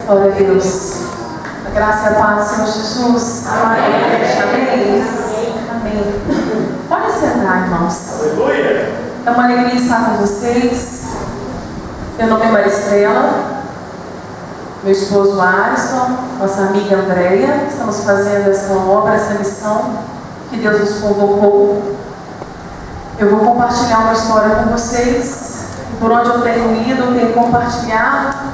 Glória a Deus. A graça e a paz do Senhor Jesus. Amém. Amém. Pode sentar, irmãos. Aleluia. É uma alegria estar com vocês. Meu nome é Maristrela. Meu esposo Alisson, nossa amiga Andréia. Estamos fazendo essa obra, essa missão que Deus nos convocou. Eu vou compartilhar uma história com vocês. Por onde eu tenho ido, eu tenho compartilhado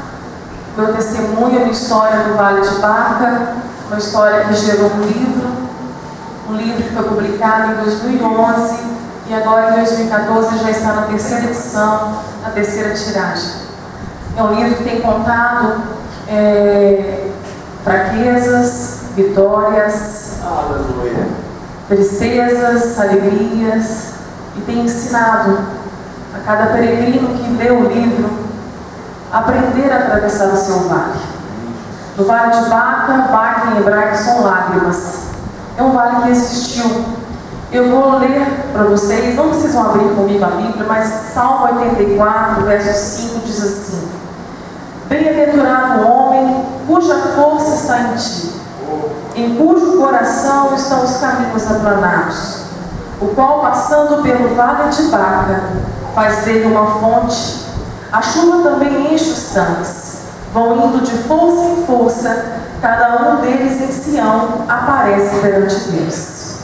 meu testemunho, minha história do Vale de Baca, uma história que gerou um livro que foi publicado em 2011 e agora em 2014 já está na terceira edição, na terceira tiragem. É um livro que tem contado fraquezas, vitórias, Aleluia. tristezas, alegrias, e tem ensinado a cada peregrino que lê o livro aprender a atravessar o seu vale. No Vale de Baca, Baca em hebraico são lágrimas. É um vale que existiu. Eu vou ler para vocês, não precisam abrir comigo a Bíblia, mas Salmo 84, verso 5 diz assim: Bem-aventurado o homem cuja força está em ti, em cujo coração estão os caminhos aplanados, o qual, passando pelo vale de Baca, faz dele uma fonte. A chuva também enche os tanques. Vão indo de força em força, cada um deles em Sião aparece perante Deus.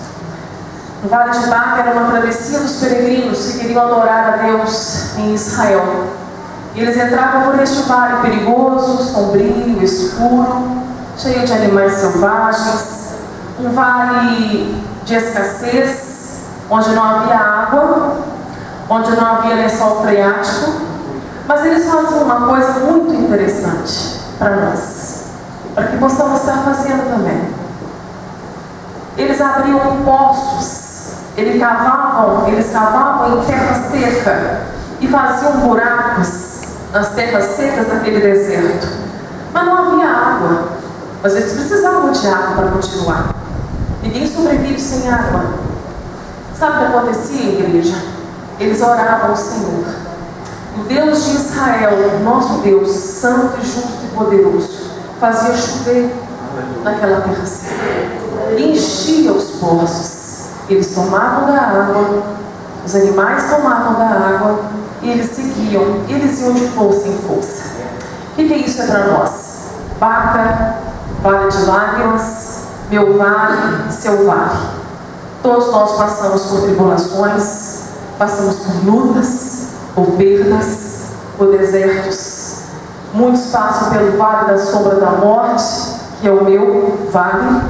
No Vale de Baca era uma travessia dos peregrinos que queriam adorar a Deus em Israel. Eles entravam por este vale perigoso, sombrio, escuro, cheio de animais selvagens, um vale de escassez, onde não havia água, onde não havia lençol freático. Mas eles faziam uma coisa muito interessante para nós, para que possamos estar fazendo também. Eles abriam poços, eles cavavam em terra seca e faziam buracos nas terras secas daquele deserto. Mas não havia água, mas eles precisavam de água para continuar. Ninguém sobrevive sem água. Sabe o que acontecia, igreja? Eles oravam ao Senhor. O Deus de Israel, nosso Deus, santo e justo e poderoso, fazia chover naquela terra seca e enchia os poços. Eles tomavam da água, os animais tomavam da água e eles seguiam, eles iam de força em força. O que é isso para nós? Baca, vale de lágrimas, meu vale, seu vale. Todos nós passamos por tribulações, passamos por lutas, por perdas, por desertos. Muitos passam pelo vale da sombra da morte, que é o meu vale.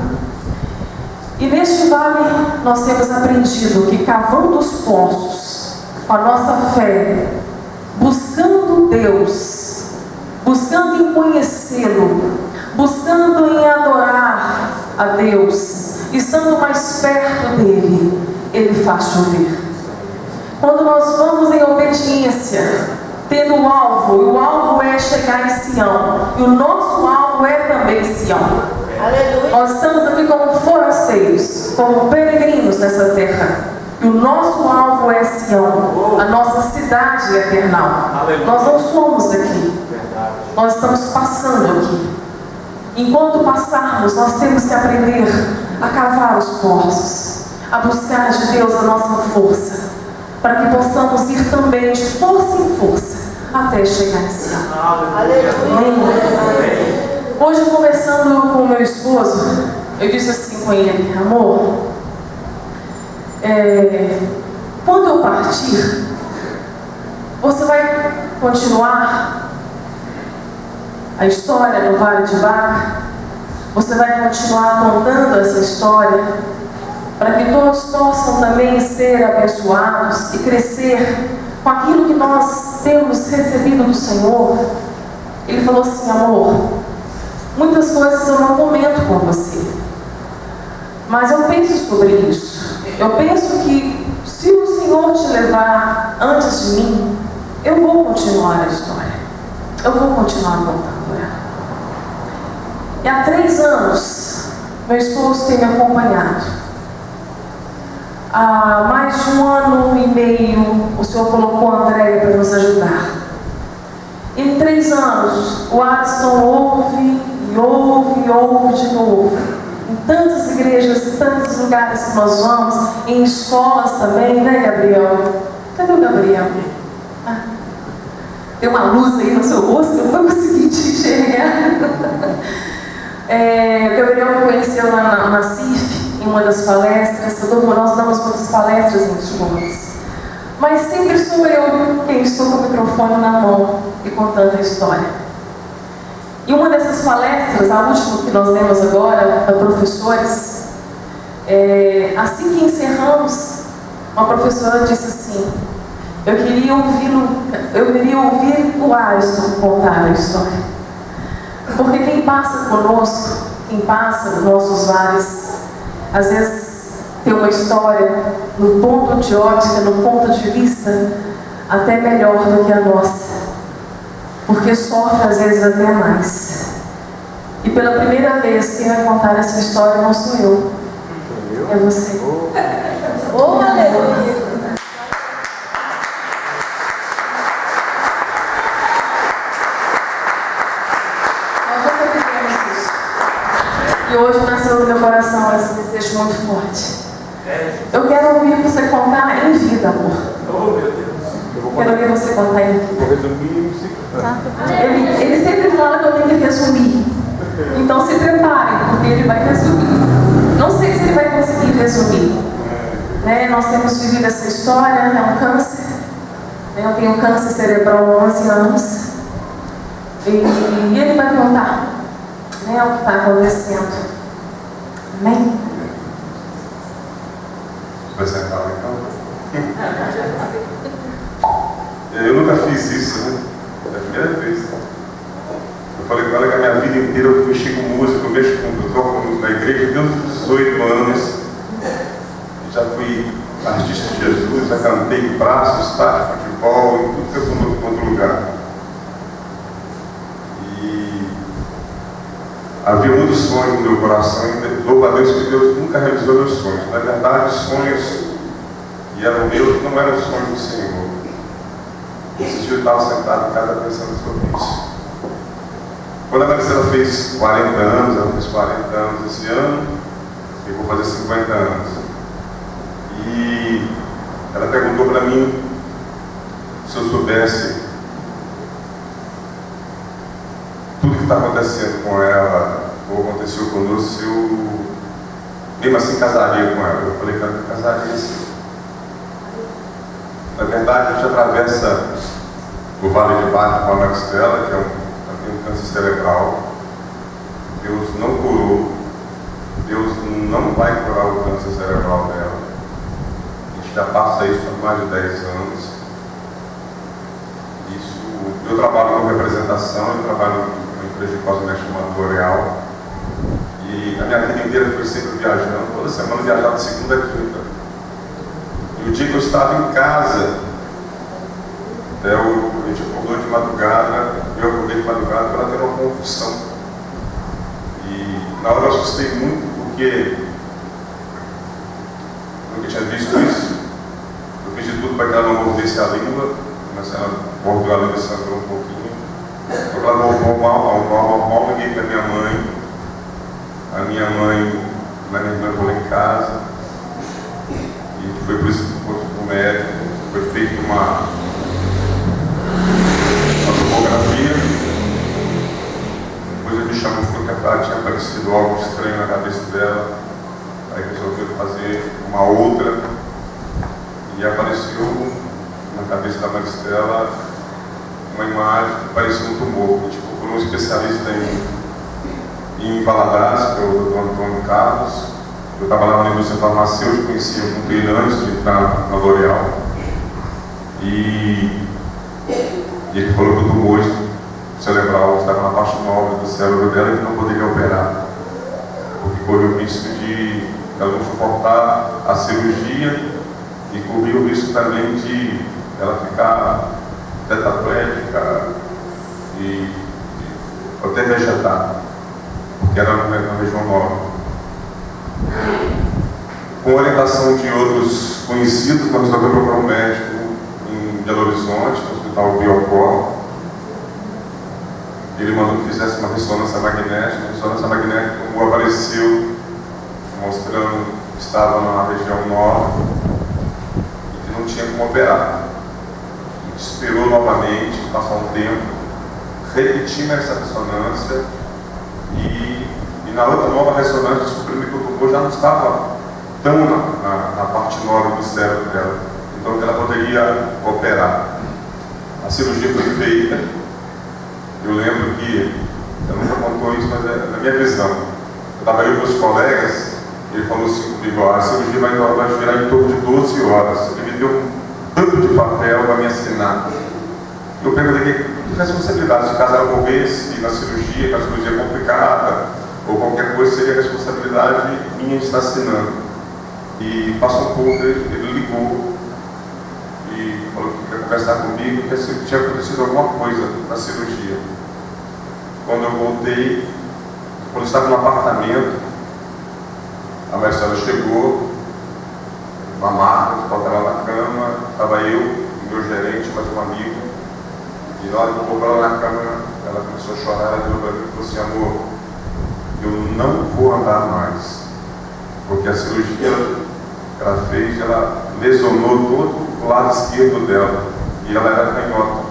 E neste vale nós temos aprendido que cavando os poços, com a nossa fé, buscando Deus, buscando em conhecê-lo, buscando em adorar a Deus, estando mais perto dele, ele faz chover. Quando nós vamos em obediência, tendo um alvo, e o alvo é chegar em Sião, e o nosso alvo é também Sião. Aleluia. Nós estamos aqui como forasteiros, como peregrinos nessa terra, e o nosso alvo é Sião, a nossa cidade eternal. Aleluia. Nós não somos daqui, nós estamos passando aqui. Enquanto passarmos, nós temos que aprender a cavar os poços, a buscar de Deus a nossa força, para que possamos ir também de força em força até chegar em Sião. Hoje, conversando com o meu esposo, eu disse assim com ele: amor, quando eu partir, você vai continuar a história do Vale de Baca? Você vai continuar contando essa história, para que todos possam também ser abençoados e crescer com aquilo que nós temos recebido do Senhor? Ele falou assim: amor, muitas coisas eu não comento com você, mas eu penso sobre isso. Eu penso que se o Senhor te levar antes de mim, eu vou continuar a história, eu vou continuar contando ela. E há 3 anos, meu esposo tem me acompanhado. Há mais de 1 ano e meio, o Senhor colocou a Andréia para nos ajudar. Em 3 anos, o Alisson ouve novo de novo. Em tantas igrejas, em tantos lugares que nós vamos, em escolas também, né, Gabriel? Cadê o Gabriel? Tem uma luz aí no seu rosto, eu não consegui te enxergar. O Gabriel me conheceu lá na CIF, em uma das palestras. Nós damos muitas palestras em escolas. Mas sempre sou eu quem estou com o microfone na mão e contando a história. E uma dessas palestras, a última que nós demos agora, para professores, assim que encerramos, uma professora disse assim: eu queria ouvir o Ariston contar a história. Porque quem passa conosco, quem passa nos nossos vales, às vezes tem uma história no ponto de ótica, no ponto de vista, até melhor do que a nossa. Porque sofre às vezes até mais. E pela primeira vez quem vai contar essa história não sou eu. É você. Oh, aleluia! E hoje nasceu no meu coração esse desejo muito forte. Eu quero ouvir você contar em vida, amor. Oh, meu Deus. Quero ouvir você contar em vida. Vou resumir. Ele sempre fala que eu tenho que resumir. Então se preparem, porque ele vai resumir. Não sei se ele vai conseguir resumir. Né? Nós temos vivido essa história, é um câncer. Eu tenho câncer cerebral há 11 anos. E ele vai contar, né, o que está acontecendo. Amém? Vai sentar lá então? Eu nunca fiz isso, né? É a primeira vez. Eu falei com ela que a minha vida inteira eu mexi com música, eu mexo com, eu toco na igreja desde os 18 anos. Já fui artista de Jesus, já cantei em praça, estádio, futebol, em tudo que eu fui em outro lugar. E havia muitos sonhos no meu coração, e louvo a Deus que Deus nunca realizou meus sonhos. Na verdade, os sonhos que eram meus não eram os sonhos do Senhor. Esse dia eu estava sentado em casa pensando sobre isso. Quando a Maricela fez 40 anos, ela fez 40 anos esse ano, eu vou fazer 50 anos. E ela perguntou para mim se eu soubesse tudo que está acontecendo com ela, ou aconteceu conosco, se eu mesmo assim casaria com ela. Eu falei que ela casaria sim. Na verdade, a gente atravessa o Vale de Baixo com a Maricela, que tem um câncer cerebral. Deus não curou, Deus não vai curar o câncer cerebral dela. A gente já passa isso há mais de 10 anos. Eu trabalho com representação, eu trabalho numa empresa de cosméticos chamada L'Oréal. E a minha vida inteira foi sempre viajando, toda semana viajava de segunda a quinta. E o dia que eu estava em casa, a gente acordou de madrugada, eu acordei de madrugada para ter uma convulsão. E na hora eu assustei muito, porque eu nunca tinha visto isso. Eu fiz de tudo para que ela não mordesse a língua, mas ela mordeu a língua e sangrou um pouquinho. Quando ela voltou ao normal, liguei para minha mãe. A minha mãe, minha irmã foi lá em casa. E a gente foi para o médico, foi feita uma tomografia. Depois ele me chamou, falou que ela tinha aparecido algo estranho na cabeça dela. Aí resolveu fazer uma outra. E apareceu na cabeça da Maricela uma imagem que parecia um tumor. A gente procurou um especialista em Valadares, que é o Dr. Antônio Carlos. Eu estava lá na indústria farmacêutica, conhecia muito ele antes de entrar na L'Oréal. E ele falou que o tumor cerebral estava na parte nobre do cérebro dela e que não poderia operar, porque corria o risco de ela não suportar a cirurgia e corria o risco também de ela ficar tetraplégica e até vegetar, porque era na região nobre. Com orientação de outros conhecidos, nós resolvemos procurar um médico em Belo Horizonte, no Hospital Biocor. ele mandou que fizesse uma ressonância magnética. A ressonância magnética, o tumor apareceu, mostrando que estava na região nova e que não tinha como operar. A gente esperou novamente, passou um tempo, repetimos essa ressonância e na outra nova ressonância descobrimos que o tumor já não estava tão na parte nobre do cérebro dela, então que ela poderia operar. A cirurgia foi feita. Eu lembro que, eu nunca contou isso, mas é na minha visão. Eu estava aí com os colegas, ele falou assim comigo: a cirurgia vai durar em torno de 12 horas. Ele me deu um tanto de papel para me assinar. Eu perguntei que responsabilidade, se caso ela morresse na cirurgia, que a cirurgia é complicada, ou qualquer coisa, seria responsabilidade minha de estar assinando. E passou um pouco, ele ligou e falou que queria conversar comigo, que tinha acontecido alguma coisa na cirurgia. Quando eu voltei, quando eu estava no apartamento, a Marcela chegou, uma maca, colocava ela na cama, estava eu, meu gerente, mais um amigo, e na hora que eu coloquei ela na cama, ela começou a chorar, ela virou para mim e falou assim: amor, eu não vou andar mais, porque a cirurgia que ela fez, ela lesionou todo o lado esquerdo dela, e ela era canhota.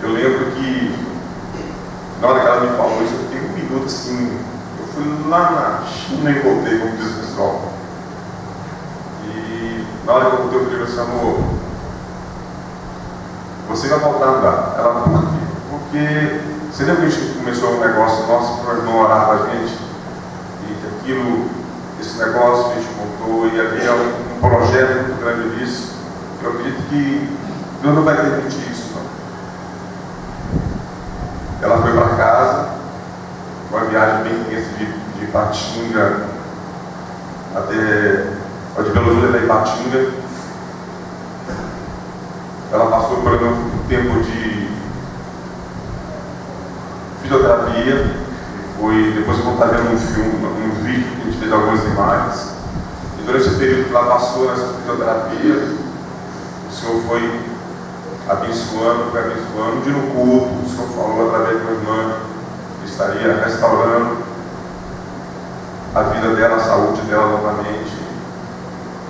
Eu lembro que, na hora que ela me falou isso, eu fiquei um minuto assim, eu fui lá na China e voltei, como diz o pessoal. E na hora que eu voltei, eu falei assim: amor, você vai voltar a andar. Ela, por quê? Porque você lembra que a gente começou um negócio nosso para não orar para a gente? E aquilo, esse negócio que a gente montou, e havia um projeto muito grande nisso. Eu acredito que Deus não vai permitir isso, não. Ela foi para casa, uma viagem bem intensa de Ipatinga até de Belo Horizonte até Ipatinga. Ela passou por um tempo de fisioterapia. Depois eu vou estar vendo um vídeo que a gente fez algumas imagens. E durante esse período que ela passou nessa fisioterapia, o Senhor foi abençoando. Um dia no culto, o Senhor falou através de uma irmã que estaria restaurando a vida dela, a saúde dela novamente.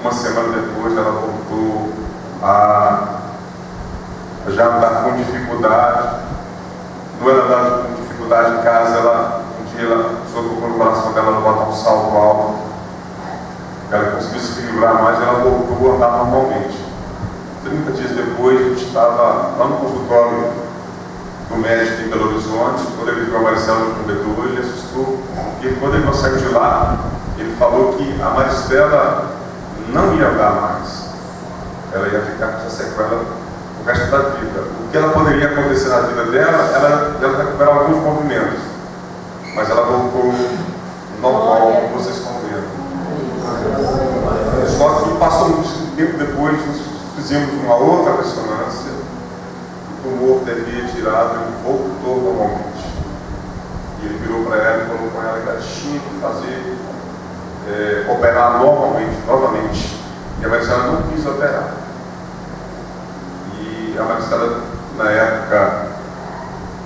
Uma semana depois ela voltou a já andar com dificuldade. Não era andar com dificuldade em casa, um dia o Senhor tocou no coração dela não botar um salto alto. Ela conseguiu se equilibrar mais e ela voltou a andar normalmente. 30 dias depois, a gente estava lá no consultório do médico em Belo Horizonte. Quando ele viu a Maricela no corredor, ele assustou. E quando ele saiu de lá, ele falou que a Maricela não ia andar mais. Ela ia ficar com essa sequela o resto da vida. O que ela poderia acontecer na vida dela, ela recuperar alguns movimentos. Mas ela voltou normal, como vocês estão vendo. Só que passou muito tempo depois, nós fizemos uma outra ressonância, o tumor teria tirado e voltou normalmente. E ele virou para ela e falou com ela que ela tinha que fazer, operar novamente. E a Maricela não quis operar. E a Maricela, na época,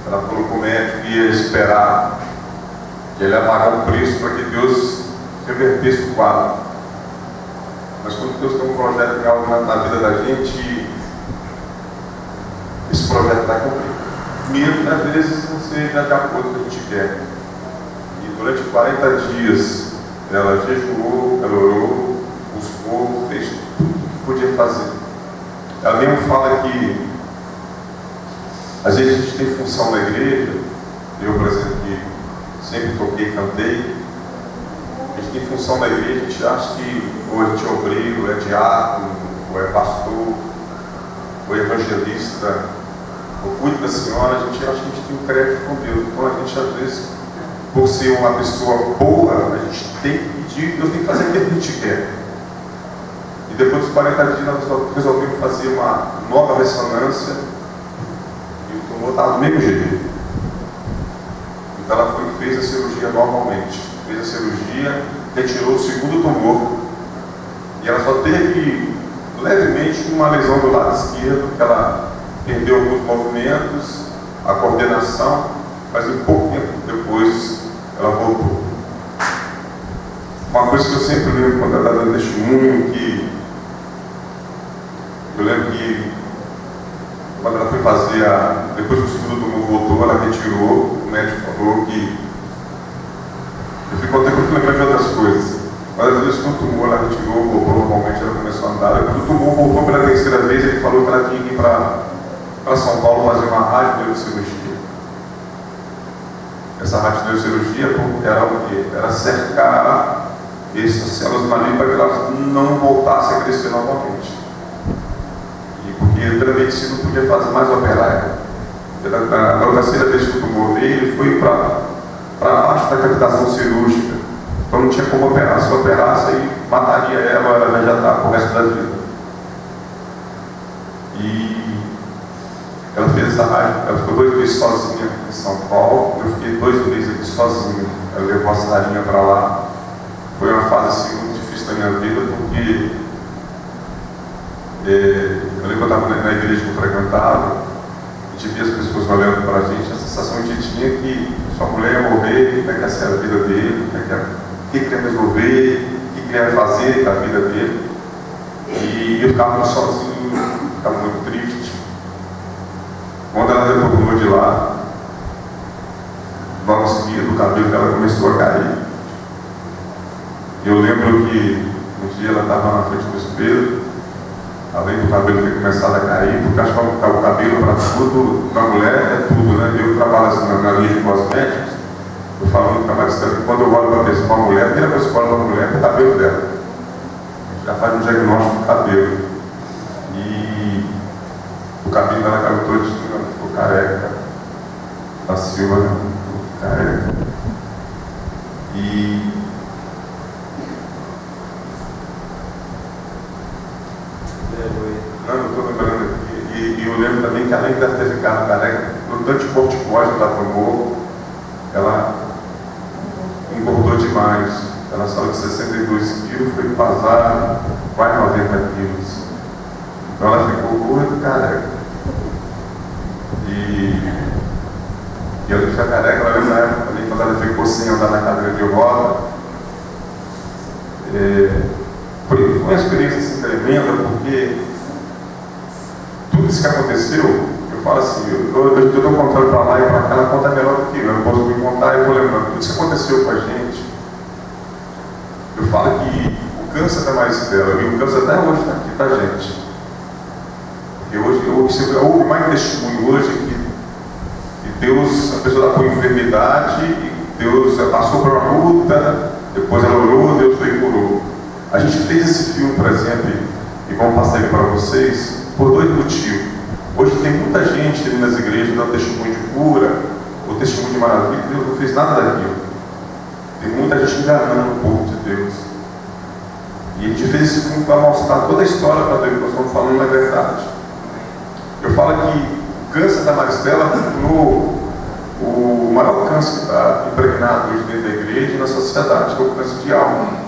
ela falou com o médico que ia esperar que ele ia pagar um preço para que Deus revertesse o quadro. Mas quando Deus tem um projeto em algo na vida da gente, esse projeto vai cumprir. Mesmo às vezes não seja de acordo com o que a gente quer. E durante 40 dias ela jejuou, ela orou, buscou, fez tudo que podia fazer. Ela mesmo fala que às vezes a gente tem função na igreja. Eu, por exemplo, que sempre toquei, cantei. A gente tem função na igreja, a gente acha que ou a gente é obreiro, ou é diácono, ou é pastor, ou é evangelista, ou cuida da senhora. A gente acha que a gente tem um crédito com Deus. Então a gente, às vezes, por ser uma pessoa boa, a gente tem que pedir, Deus tem que fazer aquilo que a gente quer. E depois dos 40 dias nós resolvemos fazer uma nova ressonância e o tumor estava do mesmo jeito. Então ela fez a cirurgia normalmente. Fez a cirurgia, retirou o segundo tumor e ela só teve levemente uma lesão do lado esquerdo, que ela perdeu alguns movimentos a coordenação, mas em pouco tempo depois ela voltou. Uma coisa que eu sempre lembro quando ela está dando testemunho, que eu lembro que quando ela foi fazer depois que o segundo tumor voltou, ela retirou, o médico falou que eu fui lembrando de outras coisas. Mas às vezes quando o tumor ela retirou, voltou normalmente, ela começou a andar. E quando o tumor voltou pela terceira vez, ele falou que ela tinha que ir para São Paulo fazer uma radiocirurgia. Essa radiocirurgia era o quê? Era cercar essas células malignas para que elas não voltassem a crescer novamente. E porque pela medicina não podia fazer mais operar. Na terceira vez que o tumor veio, ele foi para baixo da cavitação cirúrgica. Então não tinha como operar. Se operasse, aí mataria ela ou ela já estava o resto da vida. E ela fez essa rádio, ela ficou 2 meses sozinha em São Paulo. Eu fiquei 2 meses aqui sozinho. Ela levou a Sarinha para lá. Foi uma fase assim, muito difícil da minha vida, porque eu lembro que eu estava na igreja que eu frequentava, a gente via as pessoas olhando para a gente, a sensação que a gente tinha que sua mulher ia morrer, como é que ia ser a vida dele, o que queria resolver, o que queria fazer da vida dele. E eu ficava muito sozinho, ficava muito triste. Quando ela retornou de lá, logo em seguida o cabelo dela começou a cair. Eu lembro que um dia ela estava na frente do espelho, além do cabelo ter começado a cair, porque acho que o cabelo para tudo, na mulher é tudo, né? Eu trabalho assim na linha de cosméticos, eu falo nunca mais que quando eu olho para uma mulher, a primeira coisa que eu olho para a mulher é o cabelo dela. Já faz um diagnóstico do cabelo. E o cabelo dela caiu todinho, ela ficou careca. A Silva ficou careca. Não, eu estou lembrando aqui. E eu lembro também que além de ter ficado careca, no tanto de corticóide que ela tomou, ela engordou demais. Ela saiu de 62 quilos, foi passar quase 90 quilos. Então ela ficou gorda e careca. E ela fica careca, ela lembra na época também, quando ela ficou sem andar na cadeira de roda. Foi uma experiência assim, tremenda, porque tudo isso que aconteceu, eu falo assim, eu estou contando para lá e para cá, ela conta melhor do que eu não posso me contar, eu vou lembrando. Tudo isso que aconteceu com a gente, eu falo que o câncer da Maristela e o câncer até hoje está aqui para a gente. Porque hoje, eu ouvi mais testemunho hoje que Deus, a pessoa está com enfermidade, e Deus passou por uma luta, depois ela orou, Deus foi e curou. A gente fez esse filme, por exemplo, e vamos passar ele para vocês, por 2 motivos. Hoje tem muita gente ali nas igrejas dando testemunho de cura, ou testemunho de maravilha, Deus não fez nada daquilo. Tem muita gente enganando o povo de Deus. E a gente fez esse filme para mostrar toda a história para Deus, que nós estamos falando na verdade. Eu falo que o câncer da Maristela tornou o maior câncer que está impregnado hoje dentro da igreja e na sociedade, que é o câncer de alma.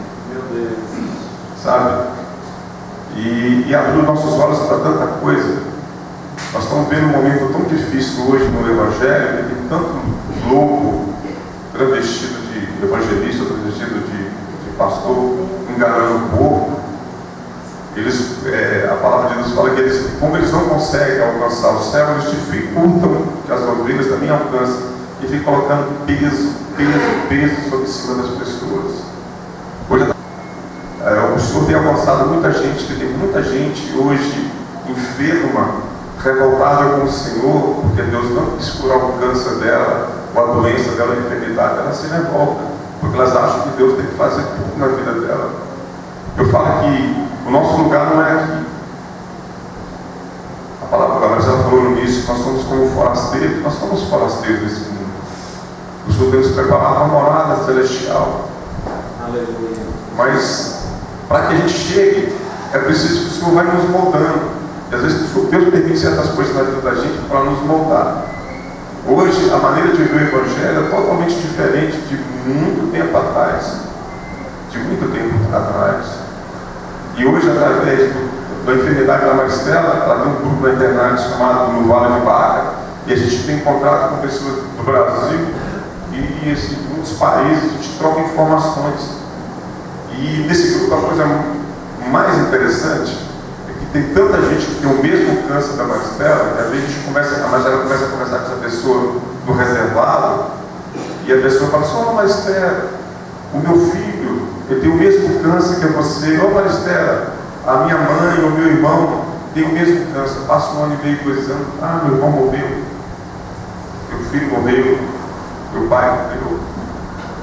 Sabe? E abriu nossos olhos para tanta coisa. Nós estamos vendo um momento tão difícil hoje no Evangelho, que tem tanto louco, travestido de evangelista, travestido de pastor, enganando o povo. A palavra de Deus fala que como eles não conseguem alcançar o céu, eles dificultam que as ovelhas também alcancem e ficam colocando peso sobre cima das pessoas. Hoje, o Senhor tem alcançado muita gente, que tem muita gente hoje enferma, revoltada com o Senhor, porque Deus não quis curar o câncer dela, ou a doença dela, a enfermidade, ela se revolta, porque elas acham que Deus tem que fazer tudo na vida dela. Eu falo que o nosso lugar não é aqui. A palavra da Marisa falou no início que nós somos como forasteiros, nós somos forasteiros desse mundo. O Senhor tem nos preparado uma morada celestial. Aleluia. Mas para que a gente chegue, é preciso que o Senhor vai nos moldando. E às vezes Deus permite certas coisas na vida da gente para nos moldar. Hoje, a maneira de ver o Evangelho é totalmente diferente de muito tempo atrás. De muito tempo atrás. E hoje, através da enfermidade da Maristela, ela tem um grupo na internet chamado No Vale de Baca. E a gente tem encontrado com pessoas do Brasil e assim, de muitos países, a gente troca informações. E nesse grupo a coisa mais interessante é que tem tanta gente que tem o mesmo câncer da Maristela, que a Maristela começa a conversar com essa pessoa no reservado, e a pessoa fala assim: Maristela, o meu filho, ele tem o mesmo câncer que você. Maristela, a minha mãe ou meu irmão tem o mesmo câncer. Passa 1 ano e meio, 2 anos. Meu irmão morreu, meu filho morreu, meu pai morreu.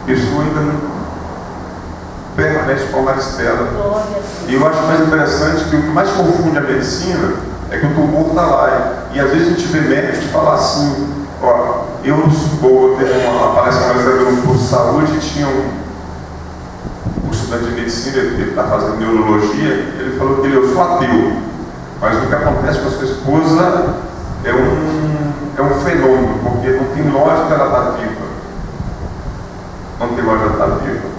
A pessoa ainda não permanece com a Maristela. E eu acho mais interessante que o que mais confunde a medicina é que o tumor está lá. E às vezes a gente vê médicos falar assim: eu não sou boa, parece que nós estamos no curso de saúde, tinha um estudante de medicina, ele está fazendo neurologia, ele falou que eu sou ateu, mas o que acontece com a sua esposa é um fenômeno, porque não tem lógica ela estar viva. Não tem lógica ela estar viva.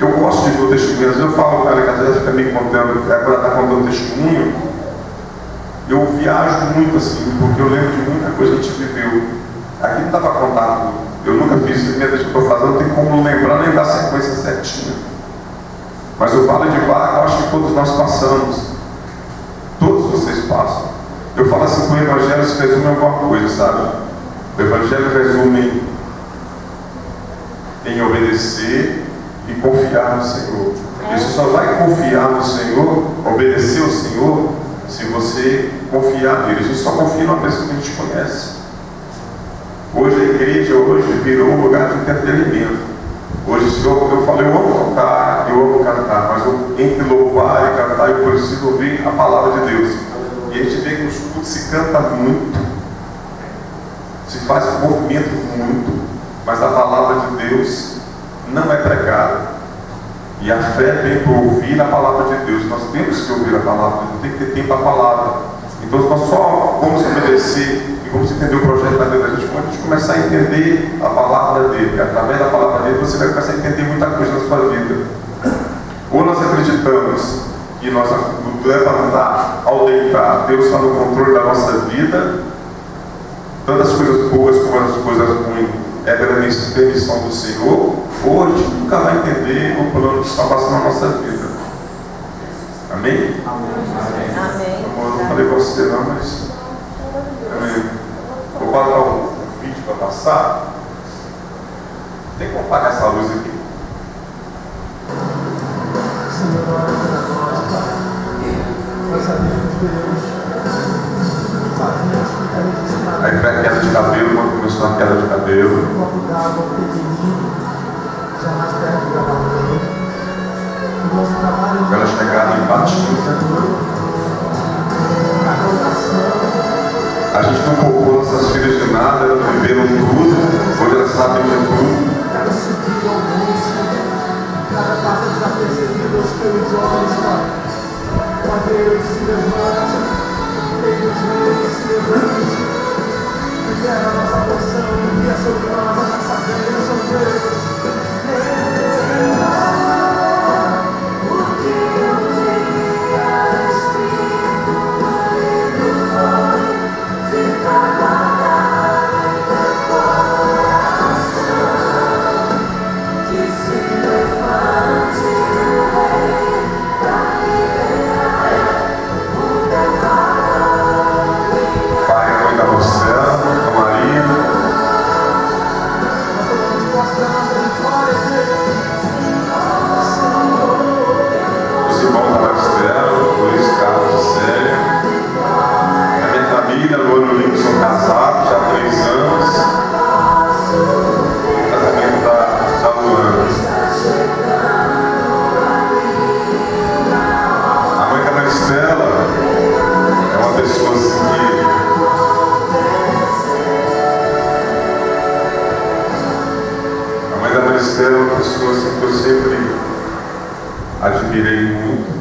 Eu gosto de ver o testemunho, às vezes eu falo com ela que às vezes fica me contando, agora ela está contando testemunho, eu viajo muito assim, porque eu lembro de muita coisa que a gente viveu. Aqui não estava contado, eu nunca fiz isso, primeira vez que eu estou fazendo, não tem como lembrar nem dar sequência certinha. Mas eu falo de vaga, eu acho que todos nós passamos. Todos vocês passam. Eu falo assim, que o Evangelho se resume em alguma coisa, sabe? O Evangelho resume em obedecer e confiar no Senhor. E você só vai confiar no Senhor, obedecer ao Senhor, se você confiar nele. A gente só confia numa pessoa que a gente conhece. Hoje a igreja virou um lugar de entretenimento. Hoje eu falei, eu amo cantar, mas entre louvar e cantar eu preciso ouvir a palavra de Deus. E a gente vê que nos cultos se canta muito, se faz movimento muito, mas a palavra de Deus não é pregada. E a fé vem para ouvir a palavra de Deus. Nós temos que ouvir a palavra de Deus, tem que ter tempo para a palavra. Então nós só vamos obedecer e vamos entender o projeto da Deus da gente quando a gente começar a entender a palavra dele. Através da palavra dele você vai começar a entender muita coisa na sua vida. Ou nós acreditamos que nós, do levantar ao deitar, Deus está no controle da nossa vida, tanto as coisas boas como as coisas ruins é pela permissão do Senhor, ou a gente nunca vai entender o plano que está passando na nossa vida. Amém? Amém. Eu não falei para você não, mas amém. Vou botar um vídeo para passar. Tem como apagar essa luz aqui? Senhor, nós sabemos que Deus fazemos ficar registrado. Aí foi a queda de cabelo, quando começou a queda de cabelo. Um copo d'água pequenino, já mais perto da barriga. O nosso trabalho Ela chegar em Batista. A gente não poupou nossas filhas de nada, elas viveram tudo, hoje elas sabem de tudo. Cada subir ao monte, cada passa desapercebido aos teus olhos, Pai. Ó Deus, se levante, Deus mesmo se levante. Libera a nossa porção, envia sobre nós a nossa bênção, Deus. Estela é uma pessoa assim, que eu sempre admirei muito.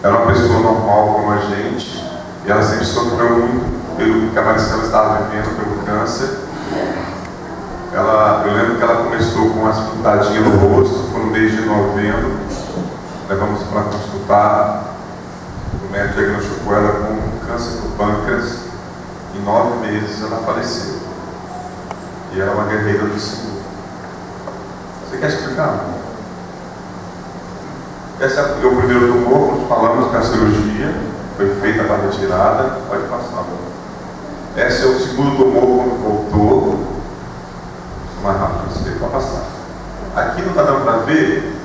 Era uma pessoa normal como a gente, e ela sempre sofreu muito pelo que a Maristela estava vivendo, pelo câncer. Eu lembro que ela começou com umas pintadinhas no rosto, foi no mês de novembro. Levamos para consultar, o médico diagnosticou ela com câncer do pâncreas. Em 9 meses ela faleceu. E era uma guerreira do Senhor. Você quer explicar? Esse é o primeiro tumor, como falamos, que a cirurgia foi feita para retirada. Pode passar. Esse é o segundo tumor quando voltou. Mais rápido, você pode passar. Aqui não está dando para ver.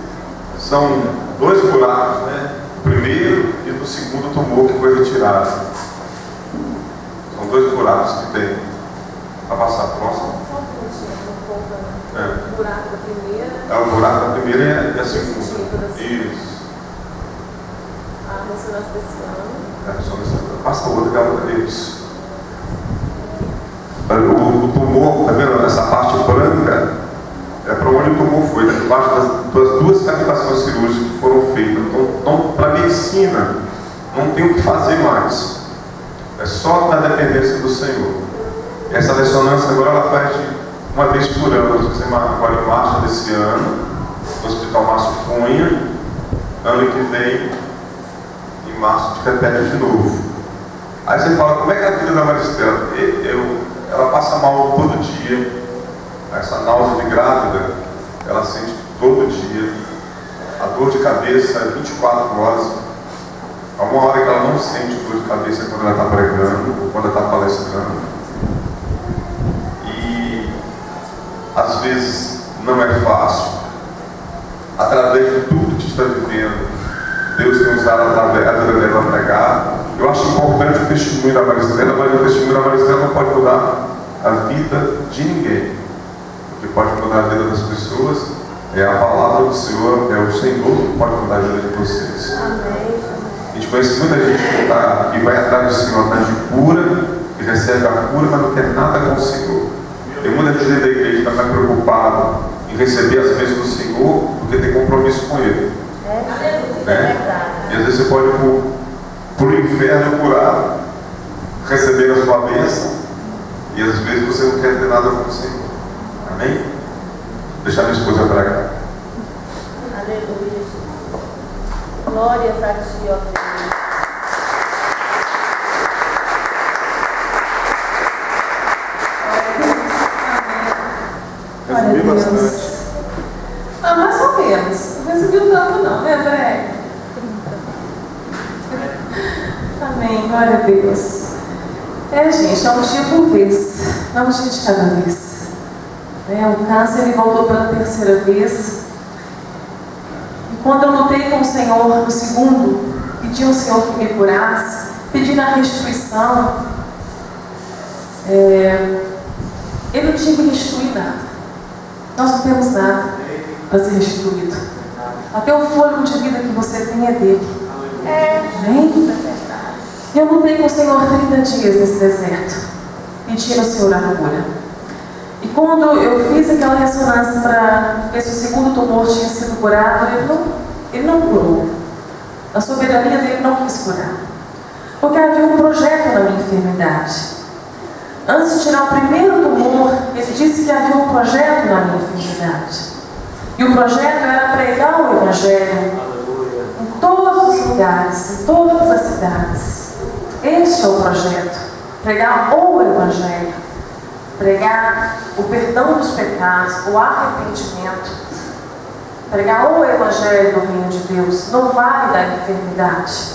São 2 buracos, né? Do primeiro e do segundo tumor que foi retirado. São 2 buracos que tem. Para passar a próxima. O buraco da primeira. É o buraco da primeira e a segunda. Isso. A ressonância desse ano. Passa a outra, que é a outra. Isso. O tumor, tá vendo? Essa parte branca é para onde o tumor foi, debaixo das 2 cavitações cirúrgicas que foram feitas. Então para a medicina, não tem o que fazer mais. É só na dependência do Senhor. Essa ressonância agora ela faz uma vez por ano. Nós fizemos agora em março desse ano, no Hospital Márcio Cunha. Ano que vem, em março, a gente repete de novo. Aí você fala, como é que é a vida da Maristela? Ela passa mal todo dia. Essa náusea de grávida, ela sente todo dia. A dor de cabeça é 24 horas. Há uma hora que ela não sente dor de cabeça quando ela está pregando, ou quando ela está palestrando. E às vezes não é fácil. Através de tudo que está vivendo, Deus tem usado a vida dela para pregar. Eu acho importante o testemunho da Maristela, mas o testemunho da Maristela não pode mudar a vida de ninguém. O que pode mudar a vida das pessoas é a palavra do Senhor, é o Senhor que pode mudar a vida de vocês. Amém. A gente conhece muita gente que vai atrás do Senhor atrás de cura, que recebe a cura, mas não quer nada com o Senhor. Tem muita gente da igreja que está mais preocupada em receber as bênçãos do Senhor do que ter compromisso com Ele. E às vezes você pode ir para o inferno curado, receber a sua bênção, e às vezes você não quer ter nada com o Senhor. Amém? Deixar minha esposa pregar. Aleluia. Glórias a Ti, ó Deus. Glória a Deus. Mais ou menos. Não recebi tanto não, né, André? Amém, glória a Deus. Gente, é um dia por vez, não um dia de cada vez. O câncer ele voltou pela 3ª vez. E quando eu lutei com o Senhor no segundo, pedi ao Senhor que me curasse, pedi na restituição, Ele não tinha que restituir nada. Nós não temos nada para ser restituído. Até o fôlego de vida que você tem é dele. Amém? Eu lutei com o Senhor 30 dias nesse deserto, pedindo ao Senhor a cura. E quando eu fiz aquela ressonância para ver se o segundo tumor tinha sido curado, ele não curou. A soberania dele não quis curar. Porque havia um projeto na minha enfermidade. Antes de tirar o primeiro tumor, ele disse que havia um projeto na minha enfermidade. E o projeto era pregar o Evangelho em todos os lugares, em todas as cidades. Este é o projeto. Pregar o Evangelho. Pregar o perdão dos pecados, o arrependimento. Pregar o Evangelho do Reino de Deus. Não vale da enfermidade.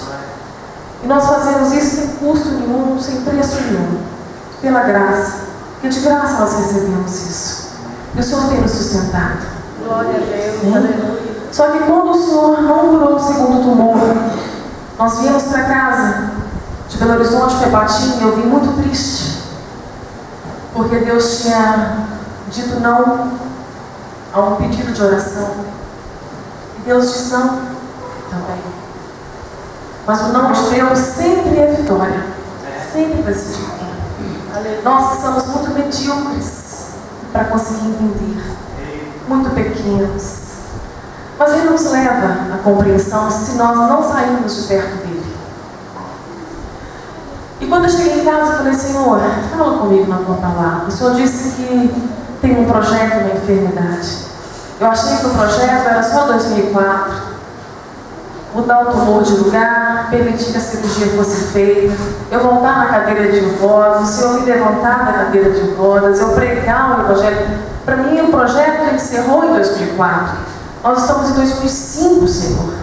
E nós fazemos isso sem custo nenhum, sem preço nenhum. Pela graça. Porque de graça nós recebemos isso. E o Senhor tem nos sustentado. Glória a Deus. Aleluia. Só que quando o Senhor não curou o segundo tumor, nós viemos para casa de Belo Horizonte para Ipatinga e eu vim muito triste. Porque Deus tinha dito não a um pedido de oração. E Deus disse não também. Mas o não de Deus sempre é vitória. Sempre vai ser vitória. Nós que somos muito medíocres para conseguir entender. Muito pequenos. Mas Ele nos leva à compreensão se nós não sairmos de perto dEle. E quando eu cheguei em casa, eu falei, Senhor, fala comigo na tua palavra. O Senhor disse que tem um projeto na enfermidade. Eu achei que o projeto era só 2004. mudar o tumor de lugar, permitir que a cirurgia fosse feita, eu voltar na cadeira de rodas, o Senhor me levantar da cadeira de rodas, eu pregar o Evangelho. Para mim, o projeto encerrou em 2004. Nós estamos em 2005, Senhor.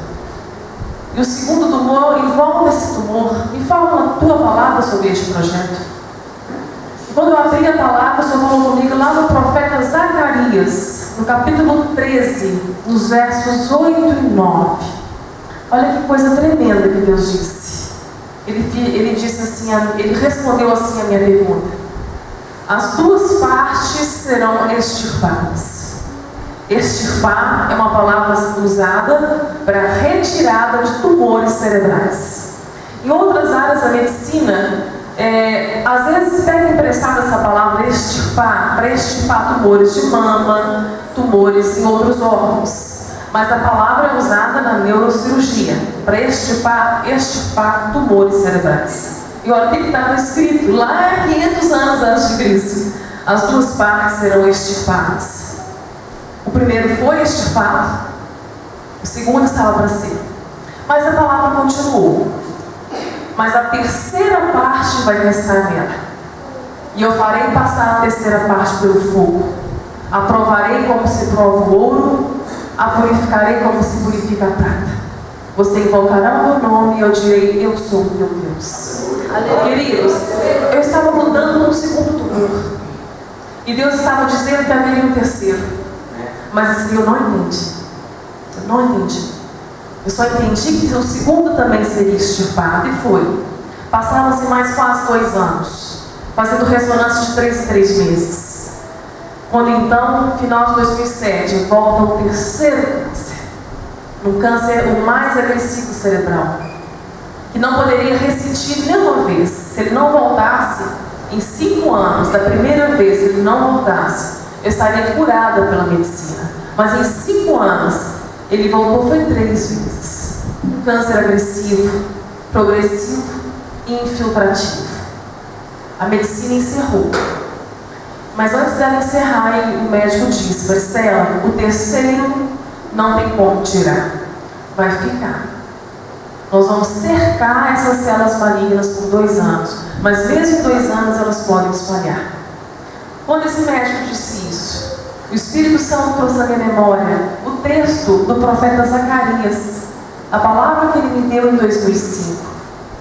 E o segundo tumor, em volta desse tumor, me fala a tua palavra sobre este projeto. Quando eu abri a palavra, o Senhor falou comigo lá no profeta Zacarias, no capítulo 13, nos versos 8 e 9. Olha que coisa tremenda que Deus disse. Ele disse assim, ele respondeu assim a minha pergunta: as duas partes serão extirpadas. Extirpar é uma palavra usada para retirada de tumores cerebrais. Em outras áreas da medicina, às vezes pega emprestada essa palavra extirpar para extirpar tumores de mama, tumores em outros órgãos. Mas a palavra é usada na neurocirurgia para extirpar tumores cerebrais. E olha o que estava escrito lá 500 anos antes de Cristo: as duas partes serão extirpadas. O primeiro foi extirpado, o segundo estava para ser. Mas a palavra continuou: mas a terceira parte vai restar nela. E eu farei passar a terceira parte pelo fogo. A provarei como se prova o ouro, a purificarei como se purifica a prata. Você invocará o meu nome e eu direi: eu sou o teu Deus. Queridos, eu estava lutando no segundo tumor. E Deus estava dizendo que haveria um terceiro. Mas assim, eu não entendi. Eu não entendi. Eu só entendi que o segundo também seria extirpado. E foi. Passaram-se mais quase 2 anos, fazendo ressonância de 3 em 3 meses. Quando então, no final de 2007, volta o terceiro câncer. Um câncer o mais agressivo cerebral, que não poderia recidir nenhuma vez. Se ele não voltasse, em 5 anos, da primeira vez, se ele não voltasse, eu estaria curada pela medicina. Mas em 5 anos, ele voltou, foi 3 vezes. Um câncer agressivo, progressivo e infiltrativo. A medicina encerrou. Mas antes dela encerrar, o médico disse: Marcela, o terceiro não tem como tirar, vai ficar. Nós vamos cercar essas células malignas por 2 anos, mas mesmo em 2 anos elas podem espalhar. Quando esse médico disse isso, o Espírito Santo trouxe à minha memória o texto do profeta Zacarias, a palavra que ele me deu em 2005,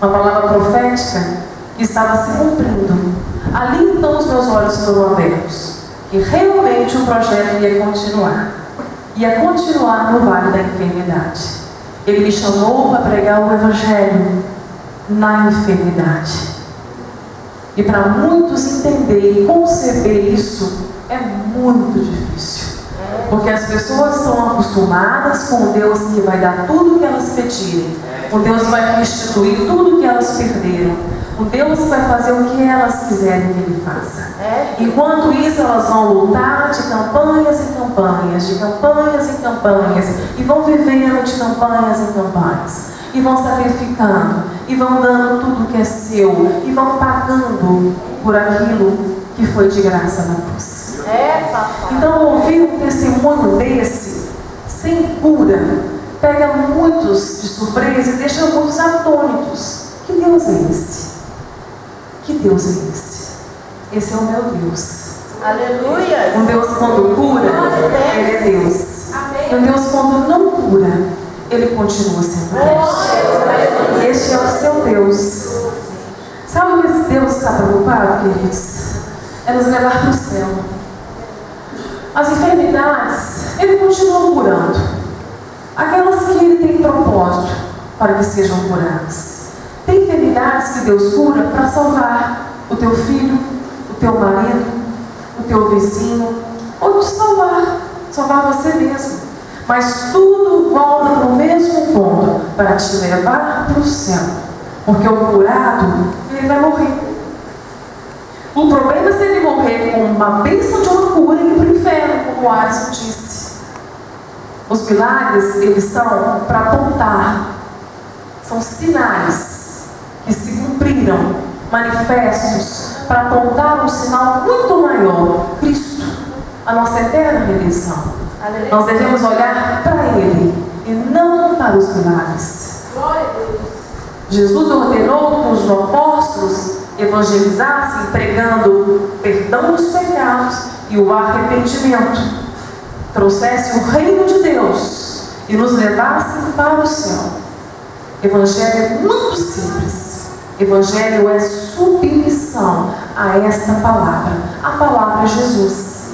uma palavra profética que estava se cumprindo. Ali então os meus olhos foram abertos, que realmente o projeto ia continuar no vale da enfermidade. Ele me chamou para pregar o Evangelho na enfermidade. E para muitos entender e conceber isso é muito difícil. Porque as pessoas estão acostumadas com um Deus que vai dar tudo o que elas pedirem. Um Deus que vai restituir tudo o que elas perderam. Um Deus que vai fazer o que elas quiserem que Ele faça. Enquanto isso, elas vão lutar de campanhas em campanhas, de campanhas em campanhas, e vão vivendo de campanhas em campanhas, e vão sacrificando, e vão dando tudo que é seu, e vão pagando por aquilo que foi de graça na cruz. Então, ouvir um testemunho desse, sem cura, pega muitos de surpresa e deixa muitos atônitos. Que Deus é esse? Que Deus é esse? Esse é o meu Deus. Aleluia! Um Deus quando cura, Ele é Deus. E um Deus quando não cura, Ele continua sendo Deus. Este é o seu Deus. Sabe o que esse Deus está preocupado, queridos? É nos levar para o céu. As enfermidades, Ele continua curando. Aquelas que Ele tem propósito para que sejam curadas. Tem enfermidades que Deus cura para salvar o teu filho, o teu marido, o teu vizinho, ou te salvar você mesmo. Mas tudo volta para o mesmo ponto, para te levar para o céu. Porque o curado, ele vai morrer. O problema é se ele morrer com uma bênção de uma cura e ir para o inferno, como o Alisson disse. Os milagres, eles são para apontar, são sinais que se cumpriram, manifestos, para apontar um sinal muito maior: Cristo, a nossa eterna redenção. Nós devemos olhar para Ele e não para para os milagres. Glória a Deus. Jesus ordenou que os apóstolos evangelizassem pregando perdão dos pecados e o arrependimento, trouxessem o reino de Deus e nos levassem para o céu. Evangelho é muito simples. Evangelho é submissão a esta palavra. A palavra é Jesus.